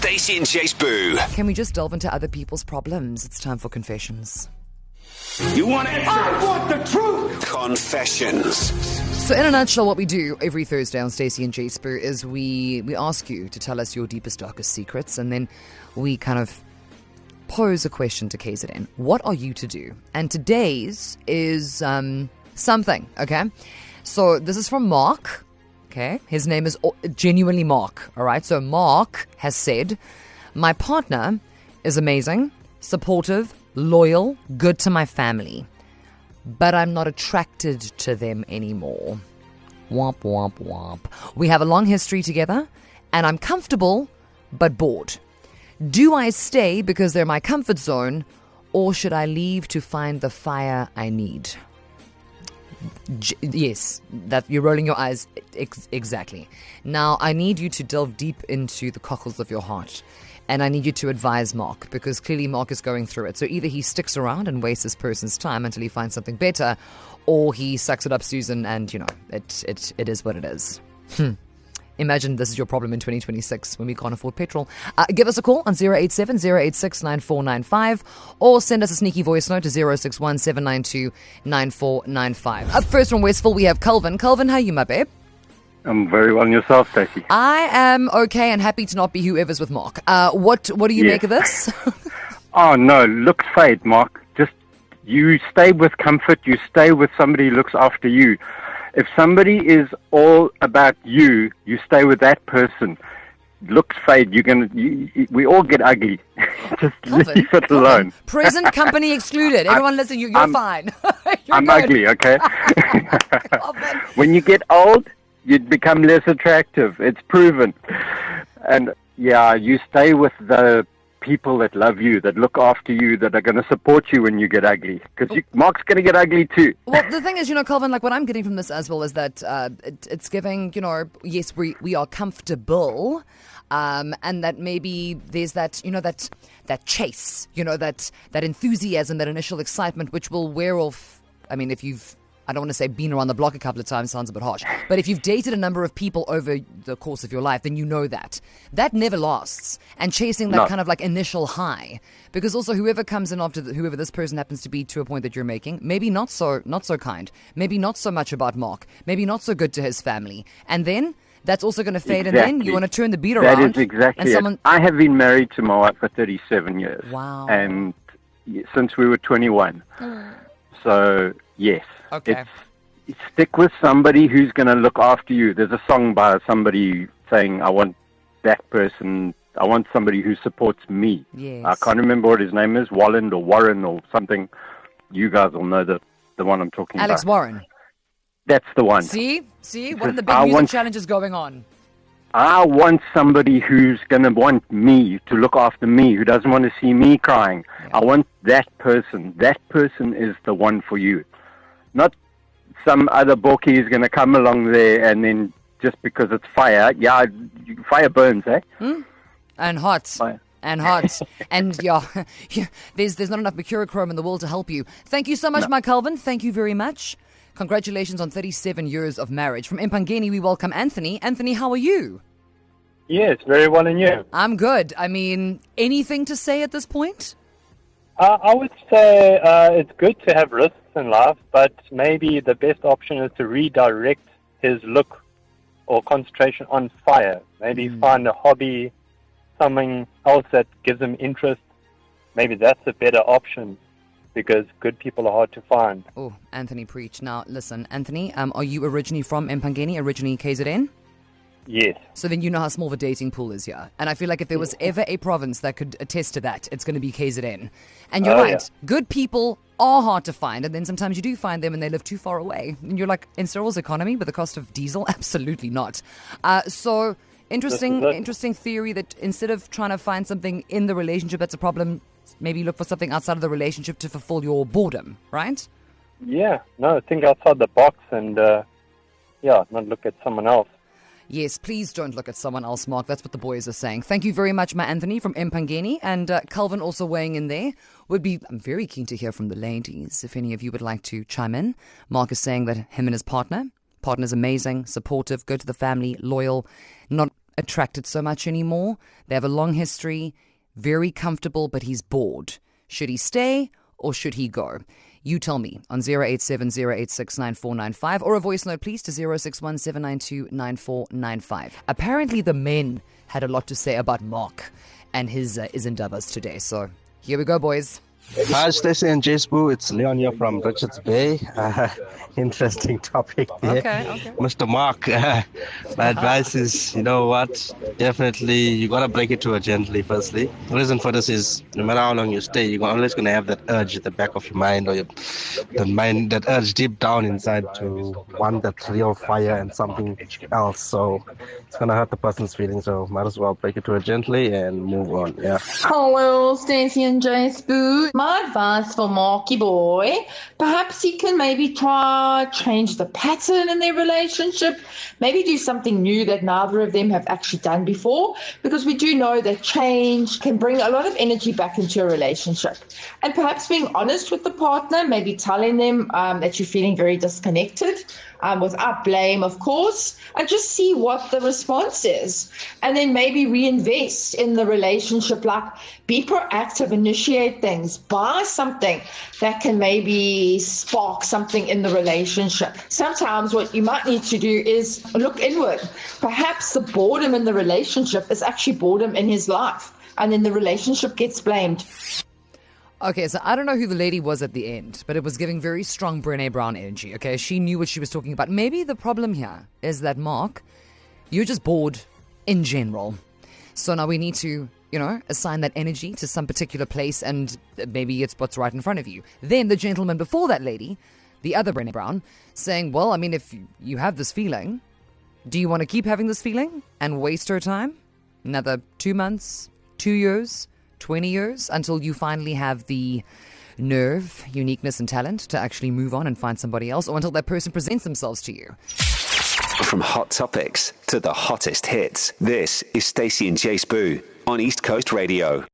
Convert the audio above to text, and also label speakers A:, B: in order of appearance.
A: Stacey and Jace Boo.
B: Can we just delve into other people's problems? It's time for confessions.
A: You want answers? I want the truth. Confessions.
B: So in a nutshell, what we do every Thursday on Stacey and Jace Boo is we ask you to tell us your deepest, darkest secrets, and then we kind of pose a question to KZN. What are you to do? And today's is something, okay? So this is from Mark, okay? His name is genuinely Mark, all right? So Mark has said, my partner is amazing, supportive, loyal, good to my family, but I'm not attracted to them anymore. Womp, womp, womp. We have a long history together, and I'm comfortable, but bored. Do I stay because they're my comfort zone, or should I leave to find the fire I need? Yes, that you're rolling your eyes. Exactly. Now, I need you to delve deep into the cockles of your heart. And I need you to advise Mark, because clearly Mark is going through it. So either he sticks around and wastes this person's time until he finds something better, or he sucks it up, Susan, and, it is what it is. Imagine this is your problem in 2026 when we can't afford petrol. Give us a call on 087-086-9495 or send us a sneaky voice note to 061-792-9495. Up first from Westville, we have Calvin. Calvin, how are you, my babe?
C: I'm very well, and yourself, Stacey?
B: I am okay and happy to not be whoever's with Mark. What do you make of this?
C: Oh, no, looks fade, Mark. Just, you stay with comfort, you stay with somebody who looks after you. If somebody is all about you, you stay with that person. Looks fade, we all get ugly. Just leave it alone.
B: Present company excluded. Everyone listen, you're fine.
C: I'm good. Ugly, okay? When you get old, you'd become less attractive. It's proven. And yeah, you stay with the people that love you, that look after you, that are going to support you when you get ugly. Because Mark's going to get ugly too.
B: Well, the thing is, Calvin, like what I'm getting from this as well is that it's giving, yes, we are comfortable, and that maybe there's that, that chase, that enthusiasm, that initial excitement, which will wear off. I mean, I don't want to say been around the block a couple of times, sounds a bit harsh. But if you've dated a number of people over the course of your life, then you know that. That never lasts. And chasing that kind of like initial high. Because also whoever comes in after whoever this person happens to be to a point that you're making, maybe not so kind. Maybe not so much about Mark. Maybe not so good to his family. And then that's also going to fade.
C: Exactly.
B: And then you want to turn the beat around.
C: That is exactly it. I have been married to my wife for 37 years.
B: Wow.
C: And since we were 21. So, yes.
B: Okay.
C: Stick with somebody who's going to look after you. There's a song by somebody saying, I want that person, I want somebody who supports me.
B: Yes.
C: I can't remember what his name is, Walland or Warren or something. You guys will know the one I'm talking
B: Alex
C: about.
B: Warren.
C: That's the one.
B: See? One of the big music challenges going on.
C: I want somebody who's going to want me to look after me, who doesn't want to see me crying. Yeah. I want that person. That person is the one for you. Not some other bookie is going to come along there and then just because it's fire, fire burns, eh?
B: And hot.
C: Fire.
B: And hot. And there's not enough mercurochrome in the world to help you. Thank you so much, Mike Calvin. Thank you very much. Congratulations on 37 years of marriage. From Mpangeni, we welcome Anthony. Anthony, how are you?
D: Yes, very well, and you?
B: I'm good. I mean, anything to say at this point?
D: I would say it's good to have risks in life, but maybe the best option is to redirect his look or concentration on fire. Maybe find a hobby, something else that gives him interest. Maybe that's a better option because good people are hard to find.
B: Oh, Anthony, preach. Now, listen, Anthony, are you originally from Mpangeni, originally KZN?
D: Yes.
B: So then you know how small the dating pool is here. And I feel like if there was ever a province that could attest to that, it's going to be KZN. And you're right. Yeah. Good people are hard to find. And then sometimes you do find them and they live too far away. And you're like, in Cyril's economy, with the cost of diesel? Absolutely not. So interesting theory that instead of trying to find something in the relationship that's a problem, maybe look for something outside of the relationship to fulfill your boredom, right?
D: Yeah. No, think outside the box and, not look at someone else.
B: Yes, please don't look at someone else, Mark. That's what the boys are saying. Thank you very much, my Anthony from Mpangeni. And Calvin also weighing in there. I'm very keen to hear from the ladies, if any of you would like to chime in. Mark is saying that him and his partner's amazing, supportive, good to the family, loyal, not attracted so much anymore. They have a long history, very comfortable, but he's bored. Should he stay or should he go? You tell me on 087-086-9495 or a voice note, please, to 061-792-9495. Apparently, the men had a lot to say about Mark and his Isindaba's today. So here we go, boys.
E: Hi, Stacey and J-Spoo. It's Leon here from Richards Bay. Interesting topic there.
B: Okay.
E: Mr. Mark, my advice is, you know what? Definitely, you got to break it to her gently, firstly. The reason for this is, no matter how long you stay, you're always going to have that urge at the back of your mind, or that urge deep down inside to want that real fire and something else. So it's going to hurt the person's feelings. So might as well break it to her gently and move on. Yeah.
F: Hello, Stacey and J-Spoo. My advice for Marky boy, perhaps he can maybe try change the pattern in their relationship, maybe do something new that neither of them have actually done before, because we do know that change can bring a lot of energy back into a relationship. And perhaps being honest with the partner, maybe telling them that you're feeling very disconnected, without blame, of course, and just see what the response is. And then maybe reinvest in the relationship, like be proactive, initiate things, buy something that can maybe spark something in the relationship. Sometimes what you might need to do is look inward. Perhaps the boredom in the relationship is actually boredom in his life, and then the relationship gets blamed.
B: Okay, so I don't know who the lady was at the end, but it was giving very strong Brené Brown energy, okay? She knew what she was talking about. Maybe the problem here is that, Mark, you're just bored in general. So now we need to, assign that energy to some particular place, and maybe it's what's right in front of you. Then the gentleman before that lady, the other Brené Brown, saying, well, I mean, if you have this feeling, do you want to keep having this feeling and waste her time? Another 2 months, 2 years, 20 years, until you finally have the nerve, uniqueness, and talent to actually move on and find somebody else, or until that person presents themselves to you.
A: From hot topics to the hottest hits, this is Stacey and J-Spoo on East Coast Radio.